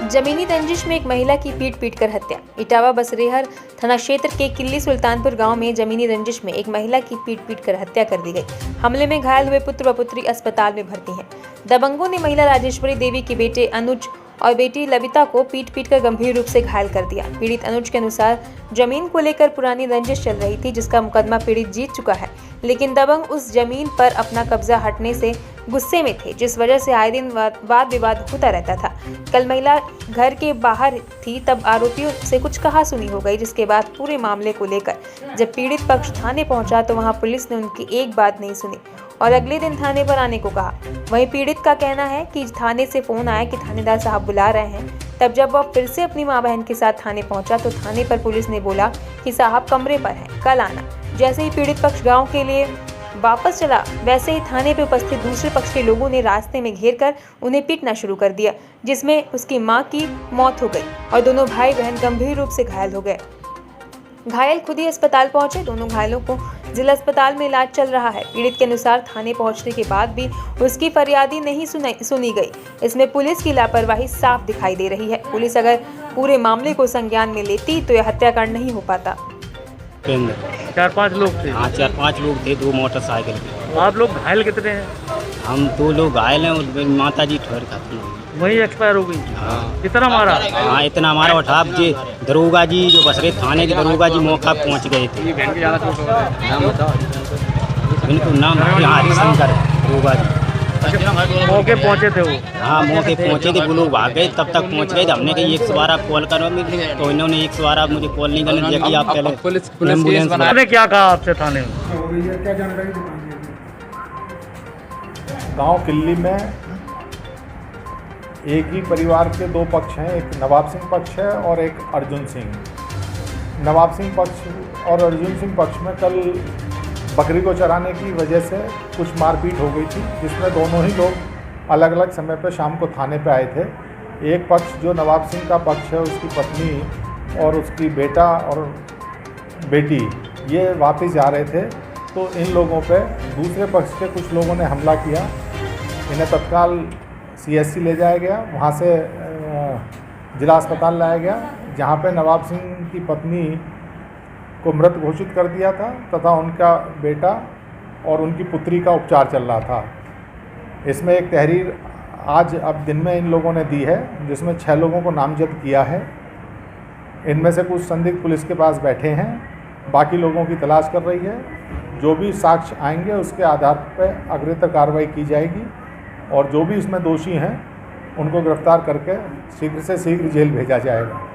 जमीनी रंजिश में एक महिला की पीट कर हत्या। इटावा बसरेहर थाना क्षेत्र के किल्ली सुल्तानपुर गांव में जमीनी रंजिश में एक महिला की पीट कर हत्या कर दी गई। हमले में घायल हुए पुत्र व पुत्री अस्पताल में भर्ती हैं। दबंगों ने महिला राजेश्वरी देवी के बेटे अनुज और बेटी लविता को पीट कर गंभीर रूप से घायल कर दिया। पीड़ित अनुज के अनुसार जमीन को लेकर पुरानी रंजिश चल रही थी, जिसका मुकदमा पीड़ित जीत चुका है, लेकिन दबंग उस जमीन पर अपना कब्जा हटने से गुस्से में थे, जिस वजह से आए दिन वाद विवाद होता रहता था। कल महिला घर के बाहर थी, तब आरोपियों से कुछ कहा सुनी हो गई, जिसके बाद पूरे मामले को लेकर जब पीड़ित पक्ष थाने पहुंचा तो वहां पुलिस ने उनकी एक बात नहीं सुनी और अगले दिन थाने पर आने को कहा। वहीं पीड़ित का कहना है कि थाने से फोन आया कि थानेदार साहब बुला रहे हैं। तब जब वह फिर से अपनी मां बहन के साथ थाने पहुंचा तो थाने पर पुलिस ने बोला कि साहब कमरे पर हैं, कल आना। जैसे ही पीड़ित पक्ष गांव के लिए वापस चला, वैसे ही थाने पर उपस्थित दूसरे पक्ष के लोगों ने रास्ते में घेरकर उन्हें पीटना शुरू कर दिया, जिसमें उसकी मां की मौत हो गई और दोनों भाई बहन गंभीर रूप से घायल हो गए। घायल खुद ही अस्पताल पहुंचे। दोनों घायलों को जिला अस्पताल में इलाज चल रहा है। पीड़ित के अनुसार थाने पहुंचने के बाद भी उसकी फरियादी नहीं सुनी गई। इसमें पुलिस की लापरवाही साफ दिखाई दे रही है। पुलिस अगर पूरे मामले को संज्ञान में लेती तो यह हत्याकांड नहीं हो पाता। 4-5 लोग थे। हाँ, 4-5 लोग थे, 2 मोटरसाइकिल पे। आप लोग घायल कितने हैं? हम 2 लोग घायल हैं और माता जी ठहर खाती हैं, वही एक्सपायर हो गई। हाँ। कितना मारा? हाँ, इतना हमारा उठा जी दरोगा जी, जो बसरे थाने के दरोगा जी मौका पहुंच गए थे। इनको नाम हरिशंकर दरोगा जी मौके पहुंचे थे वो। हाँ, मौके पहुंचे थे, वो लोग भाग गए, तब तक पहुंच गए थे। हमने कही 112 कॉल करो, तो इन्होंने 112 मुझे कॉल नहीं करने दिया कि आप पहले एम्बुलेंस आपने क्या कहा आपसे थाने में? गांव किल्ली में एक ही परिवार के 2 पक्ष हैं, एक नवाब सिंह पक्ष है और एक अर्जुन सिंह। नवाब सिंह पक्ष और अर्जुन सिंह पक्ष में कल बकरी को चराने की वजह से कुछ मारपीट हो गई थी, जिसमें दोनों ही लोग अलग अलग समय पर शाम को थाने पे आए थे। एक पक्ष जो नवाब सिंह का पक्ष है, उसकी पत्नी और उसकी बेटा और बेटी ये वापस जा रहे थे, तो इन लोगों पे दूसरे पक्ष के कुछ लोगों ने हमला किया। इन्हें तत्काल CSC ले जाया गया, वहाँ से जिला अस्पताल लाया गया, जहाँ पे नवाब सिंह की पत्नी को मृत घोषित कर दिया था तथा उनका बेटा और उनकी पुत्री का उपचार चल रहा था। इसमें एक तहरीर आज अब दिन में इन लोगों ने दी है, जिसमें 6 लोगों को नामजद किया है। इनमें से कुछ संदिग्ध पुलिस के पास बैठे हैं, बाकी लोगों की तलाश कर रही है। जो भी साक्ष्य आएंगे उसके आधार पर अग्रिम कार्रवाई की जाएगी और जो भी इसमें दोषी हैं उनको गिरफ्तार करके शीघ्र से शीघ्र जेल भेजा जाएगा।